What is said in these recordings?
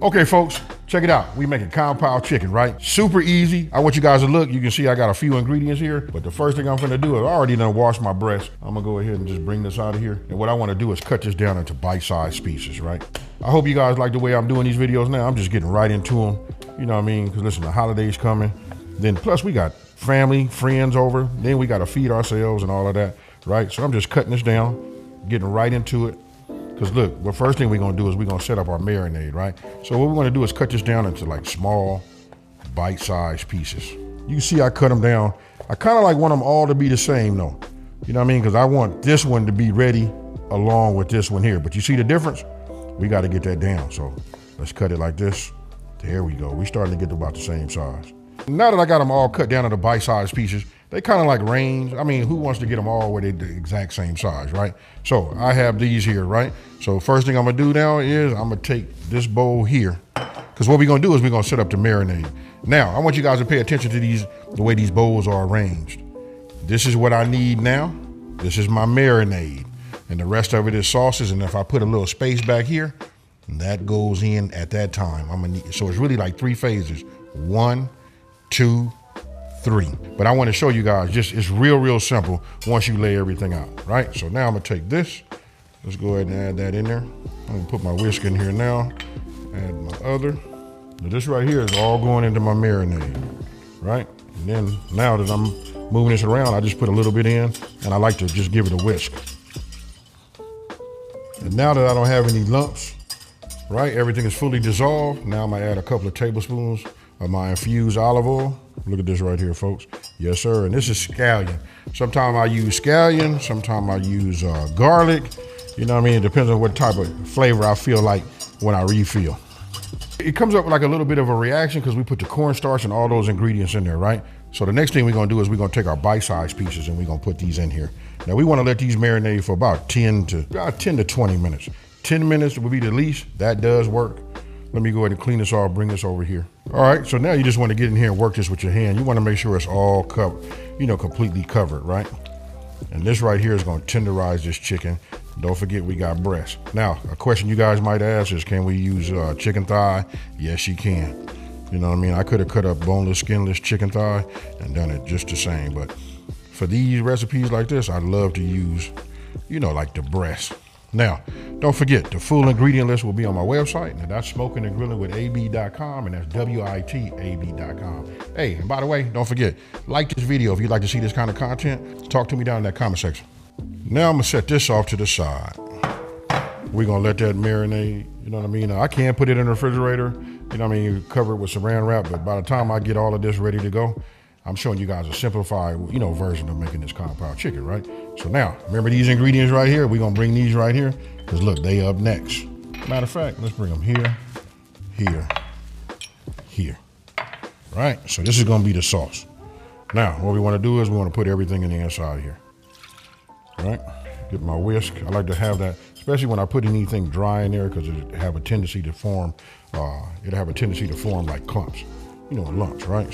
Okay, folks, check it out. We making Kung Pao chicken, right? Super easy. I want you guys to look. You can see I got a few ingredients here, but the first thing I'm gonna do is I already done washed my breast. I'm gonna go ahead and just bring this out of here. And what I wanna do is cut this down into bite-sized pieces, right? I hope you guys like the way I'm doing these videos now. I'm just getting right into them. You know what I mean? Because listen, the holidays coming. Then plus we got family, friends over. Then we gotta feed ourselves and all of that, right? So I'm just cutting this down, getting right into it. Because look, the first thing we're gonna do is we're gonna set up our marinade, right? So what we're gonna do is cut this down into like small, bite-sized pieces. You can see I cut them down. I kind of like want them all to be the same though. You know what I mean? Because I want this one to be ready along with this one here. But you see the difference? We gotta get that down. So let's cut it like this. There we go. We starting to get to about the same size. Now that I got them all cut down into bite-sized pieces, they kind of like range. I mean, who wants to get them all where they're the exact same size, right? So I have these here, right? So first thing I'm gonna do now is I'm gonna take this bowl here, because what we're gonna do is we're gonna set up the marinade. Now, I want you guys to pay attention to the way these bowls are arranged. This is what I need now. This is my marinade. And the rest of it is sauces. And if I put a little space back here, that goes in at that time. I'm gonna need, so it's really like 3 phases. 1, 2, 3. But I want to show you guys, just it's real simple once you lay everything out, right? So now I'm gonna take this. Let's go ahead and add that in there. I'm gonna put my whisk in here now. Add my other. Now this right here is all going into my marinade, right? And then now that I'm moving this around, I just put a little bit in, and I like to just give it a whisk. And now that I don't have any lumps, right? Everything is fully dissolved. Now I'm gonna add a couple of tablespoons of my infused olive oil. Look at this right here, folks. Yes, sir. And this is scallion. Sometimes I use scallion. Sometimes I use garlic. You know what I mean? It depends on what type of flavor I feel like when I refill. It comes up with like a little bit of a reaction because we put the cornstarch and all those ingredients in there, right? So the next thing we're gonna do is we're gonna take our bite-sized pieces and we're gonna put these in here. Now we wanna let these marinate for about 10 to 20 minutes. 10 minutes would be the least. That does work. Let me go ahead and clean this off, bring this over here. All right, so now you just want to get in here and work this with your hand. You want to make sure it's all completely covered, right? And this right here is going to tenderize this chicken. Don't forget we got breast. Now, a question you guys might ask is, can we use chicken thigh? Yes, you can. You know what I mean? I could have cut up boneless, skinless chicken thigh and done it just the same. But for these recipes like this, I love to use, like the breast. Now, don't forget, the full ingredient list will be on my website, and that's smokingrillin.ab.com, and that's WITAB.com. Hey, and by the way, don't forget, like this video if you'd like to see this kind of content. Talk to me down in that comment section. Now I'm gonna set this off to the side. We're gonna let that marinate, you know what I mean? Now, I can put it in the refrigerator, you know what I mean, cover it with saran wrap, but by the time I get all of this ready to go, I'm showing you guys a simplified, version of making this Kung Pao chicken, right? So now, remember these ingredients right here? We're gonna bring these right here, because look, they up next. Matter of fact, let's bring them here, here, here. Right, so this is gonna be the sauce. Now, what we wanna do is we wanna put everything in the inside here. Right, get my whisk. I like to have that, especially when I put anything dry in there, because it have a tendency to form, like clumps, lumps, right?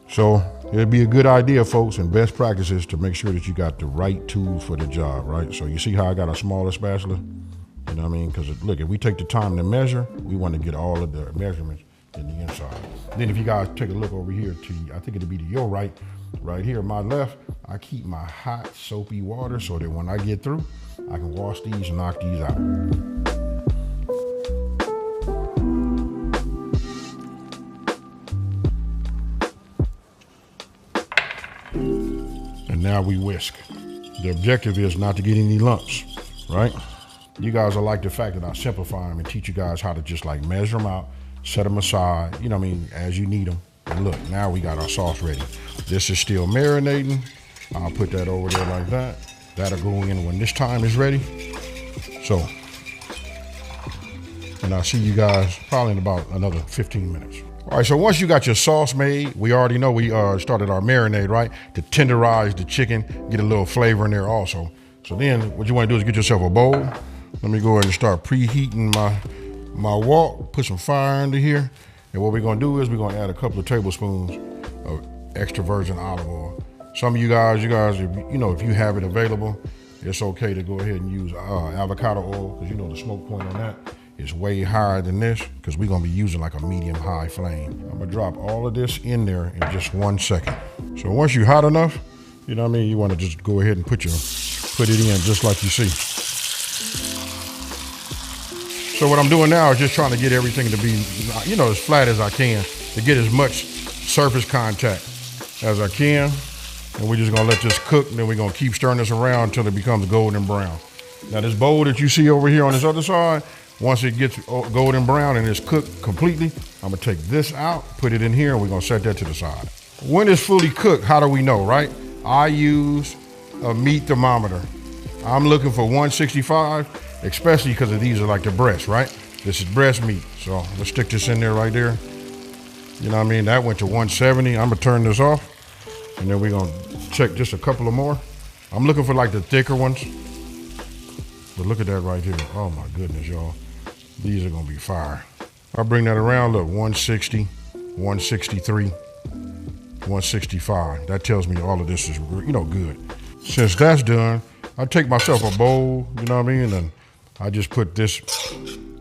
So it'd be a good idea, folks, and best practices to make sure that you got the right tools for the job, right? So you see how I got a smaller spatula? You know what I mean? Because look, if we take the time to measure, we want to get all of the measurements in the inside. Then if you guys take a look over here I think it'll be to your right here, my left, I keep my hot soapy water so that when I get through, I can wash these and knock these out. And now we whisk. The objective is not to get any lumps, right? You guys will like the fact that I simplify them and teach you guys how to just like measure them out, set them aside, as you need them. And look, now we got our sauce ready. This is still marinating. I'll put that over there like that. That'll go in when this time is ready. So, and I'll see you guys probably in about another 15 minutes. All right, so once you got your sauce made, we already know we started our marinade, right? To tenderize the chicken, get a little flavor in there also. So then what you wanna do is get yourself a bowl. Let me go ahead and start preheating my wok, put some fire under here. And what we're gonna do is we're gonna add a couple of tablespoons of extra virgin olive oil. Some of you guys, if you have it available, it's okay to go ahead and use avocado oil, because the smoke point on that is way higher than this because we're gonna be using like a medium-high flame. I'm gonna drop all of this in there in just 1 second. So once you're hot enough, you know what I mean, you wanna just go ahead and put it in just like you see. So what I'm doing now is just trying to get everything to be, you know, as flat as I can to get as much surface contact as I can. And we're just gonna let this cook, and then we're gonna keep stirring this around until it becomes golden brown. Now this bowl that you see over here on this other side, once it gets golden brown and it's cooked completely, I'm gonna take this out, put it in here, and we're gonna set that to the side. When it's fully cooked, how do we know, right? I use a meat thermometer. I'm looking for 165, especially because these are like the breasts, right? This is breast meat. So let's stick this in there right there. You know what I mean? That went to 170. I'm gonna turn this off, and then we're gonna check just a couple of more. I'm looking for like the thicker ones. But look at that right here. Oh my goodness, y'all. These are gonna be fire. I'll bring that around, look, 160, 163, 165. That tells me all of this is, you know, good. Since that's done, I take myself a bowl, you know what I mean? And I just put this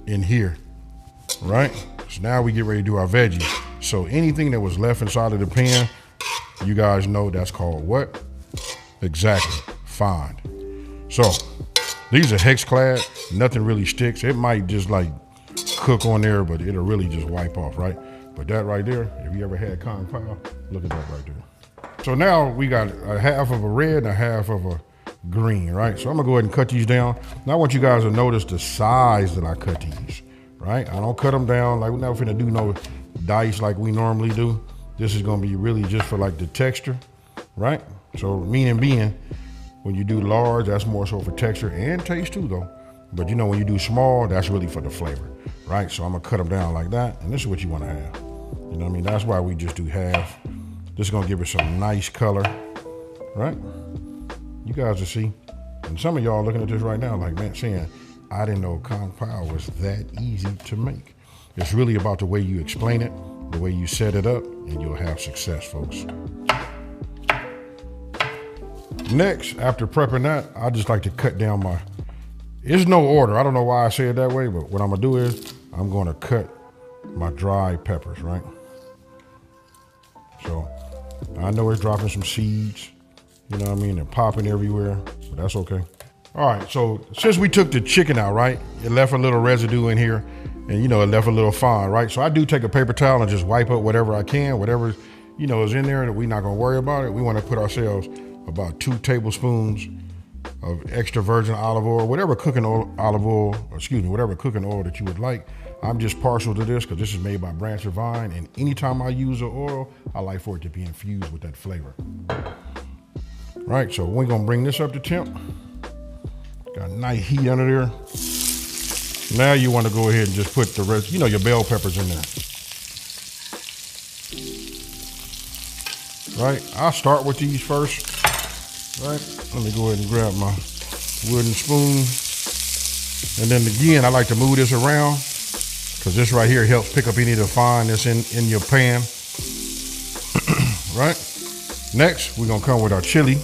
in here, right? So now we get ready to do our veggies. So anything that was left inside of the pan, you guys know that's called what? Exactly, fine. So these are hex clad, nothing really sticks. It might just like cook on there, but it'll really just wipe off, right? But that right there, if you ever had Kung Pao, look at that right there. So now we got a half of a red and a half of a green, right? So I'm gonna go ahead and cut these down. Now I want you guys to notice the size that I cut these, right? I don't cut them down like we're not finna do no dice like we normally do. This is gonna be really just for like the texture, right? So meaning being, when you do large, that's more so for texture and taste too though. But you know, when you do small, that's really for the flavor, right? So I'm gonna cut them down like that, and this is what you wanna have. You know what I mean? That's why we just do half. This is gonna give it some nice color, right? You guys will see. And some of y'all looking at this right now like, man, saying, I didn't know Kung Pao was that easy to make. It's really about the way you explain it, the way you set it up, and you'll have success, folks. Next, after prepping that, I just like to cut down my, there's no order. I don't know why I say it that way, but what I'm gonna do is I'm gonna cut my dry peppers, right? So I know it's dropping some seeds, you know what I mean? They're popping everywhere, but that's okay. All right, so since we took the chicken out, right? It left a little residue in here, and you know, it left a little fine, right? So I do take a paper towel and just wipe up whatever I can, whatever, you know, is in there that we're not gonna worry about it. We wanna put ourselves about 2 tablespoons of extra virgin olive oil, whatever cooking oil, whatever cooking oil that you would like. I'm just partial to this because this is made by Branch and Vine, and anytime I use an oil, I like for it to be infused with that flavor. Right, so we're gonna bring this up to temp. Got a nice heat under there. Now you wanna go ahead and just put the rest, you know, your bell peppers in there. Right, I'll start with these first. Right, let me go ahead and grab my wooden spoon. And then again, I like to move this around because this right here helps pick up any of the fine that's in your pan. Right, next we're gonna come with our chili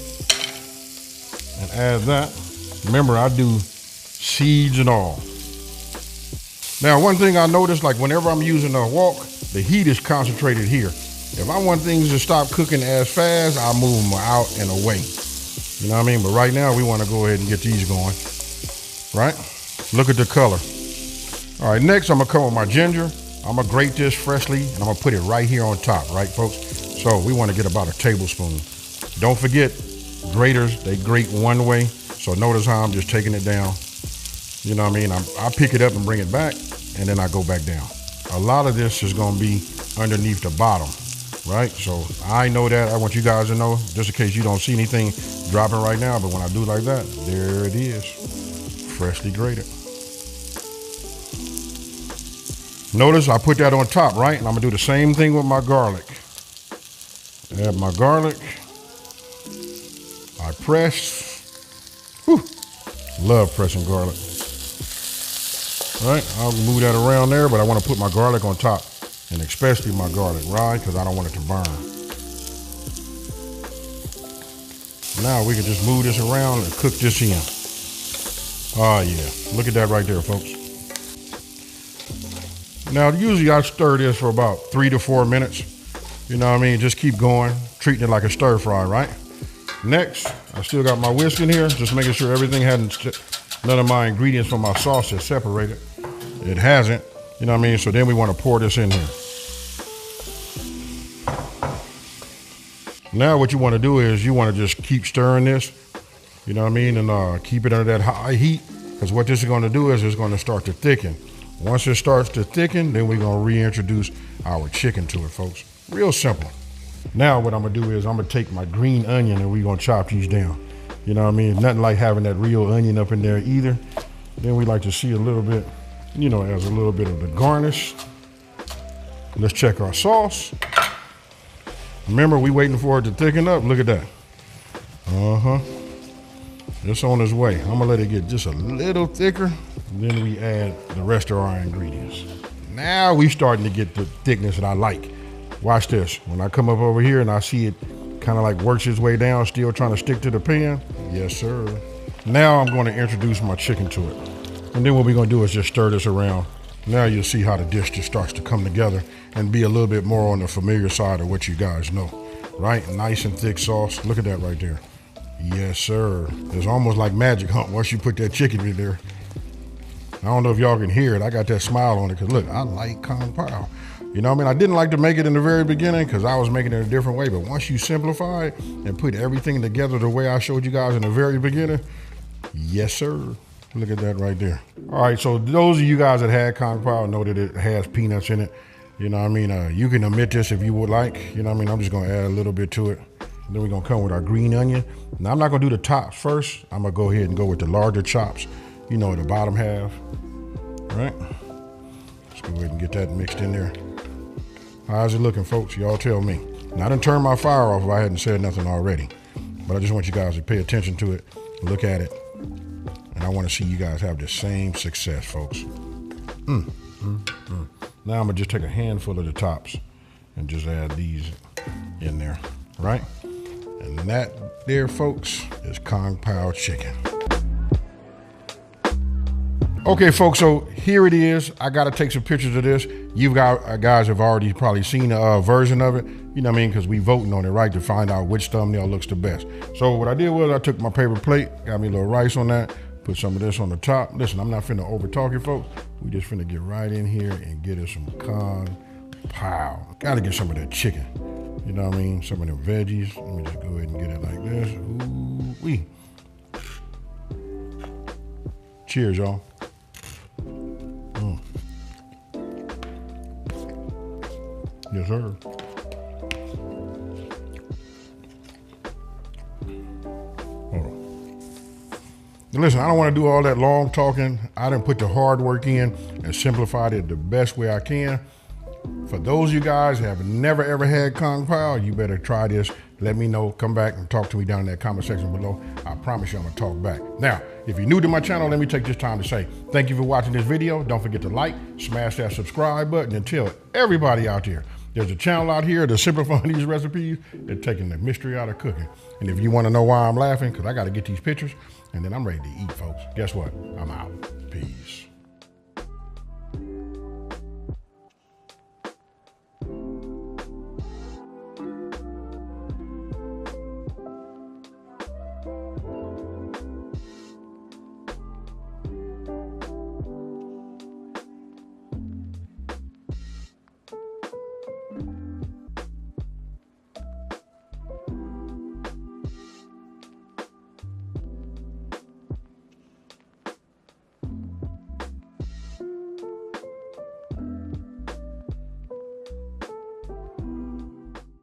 and add that. Remember, I do seeds and all. Now, one thing I noticed, like whenever I'm using a wok, the heat is concentrated here. If I want things to stop cooking as fast, I'll move them out and away. You know what I mean? But right now, we want to go ahead and get these going, right? Look at the color. All right, next I'm gonna come with my ginger. I'm gonna grate this freshly, and I'm gonna put it right here on top, right, folks? So we want to get about a tablespoon. Don't forget, graters, they grate one way. So notice how I'm just taking it down. You know what I mean? I pick it up and bring it back, and then I go back down. A lot of this is gonna be underneath the bottom, right? So I know that. I want you guys to know, just in case you don't see anything dropping right now, but when I do like that, there it is, freshly grated. Notice I put that on top, right? And I'm gonna do the same thing with my garlic. Add my garlic. I press. Whew. Love pressing garlic. All right, I'll move that around there, but I want to put my garlic on top, and especially my garlic, right? Because I don't want it to burn. Now we can just move this around and cook this in. Oh yeah, look at that right there, folks. Now, usually I stir this for about 3 to 4 minutes. You know what I mean? Just keep going, treating it like a stir fry, right? Next, I still got my whisk in here, just making sure everything none of my ingredients from my sauce is separated. It hasn't, you know what I mean? So then we want to pour this in here. Now what you want to do is you want to just keep stirring this, you know what I mean? And keep it under that high heat, because what this is going to do is it's going to start to thicken. Once it starts to thicken, then we're going to reintroduce our chicken to it, folks. Real simple. Now what I'm gonna do is I'm gonna take my green onion and we're gonna chop these down. You know what I mean? Nothing like having that real onion up in there either. Then we like to see a little bit, you know, as a little bit of the garnish. Let's check our sauce. Remember, we waiting for it to thicken up. Look at that. It's on its way. I'm gonna let it get just a little thicker. Then we add the rest of our ingredients. Now we starting to get the thickness that I like. Watch this. When I come up over here and I see it kind of like works its way down, still trying to stick to the pan. Yes, sir. Now I'm going to introduce my chicken to it. And then what we're going to do is just stir this around. Now you'll see how the dish just starts to come together and be a little bit more on the familiar side of what you guys know, right? Nice and thick sauce. Look at that right there. Yes, sir. It's almost like magic, huh? Once you put that chicken in there. I don't know if y'all can hear it. I got that smile on it because look, I like Kung Pao. You know what I mean? I didn't like to make it in the very beginning because I was making it a different way, but once you simplify it and put everything together the way I showed you guys in the very beginning, yes, sir. Look at that right there. All right, so those of you guys that had Kung Pao know that it has peanuts in it. You know what I mean? You can omit this if you would like. You know what I mean? I'm just gonna add a little bit to it. Then we're gonna come with our green onion. Now I'm not gonna do the tops first. I'm gonna go ahead and go with the larger chops, you know, the bottom half, right? Let's go ahead and get that mixed in there. How's it looking, folks? Y'all tell me. Now, I didn't turn my fire off if I hadn't said nothing already, but I just want you guys to pay attention to it, look at it, and I want to see you guys have the same success, folks. Now I'm gonna just take a handful of the tops and just add these in there, right? And that there, folks, is Kung Pao Chicken. Okay, folks, so here it is. I got to take some pictures of this. You guys have already probably seen a version of it, you know what I mean, because we voting on it, right, to find out which thumbnail looks the best. So what I did was I took my paper plate, got me a little rice on that, put some of this on the top. Listen, I'm not finna over talk it, folks. We just finna get right in here and get us some Kung Pao. Got to get some of that chicken, you know what I mean, some of them veggies. Let me just go ahead and get it like this. Ooh-wee. Cheers, y'all. Yes, sir. Hold on. Now listen, I don't want to do all that long talking. I done put the hard work in and simplified it the best way I can. For those of you guys who have never ever had Kung Pao, you better try this. Let me know. Come back and talk to me down in that comment section below. I promise you I'm gonna talk back. Now, if you're new to my channel, let me take this time to say thank you for watching this video. Don't forget to like, smash that subscribe button, and tell everybody out there there's a channel out here that's simplifying these recipes. They're taking the mystery out of cooking. And if you want to know why I'm laughing, because I got to get these pictures, and then I'm ready to eat, folks. Guess what? I'm out. Peace.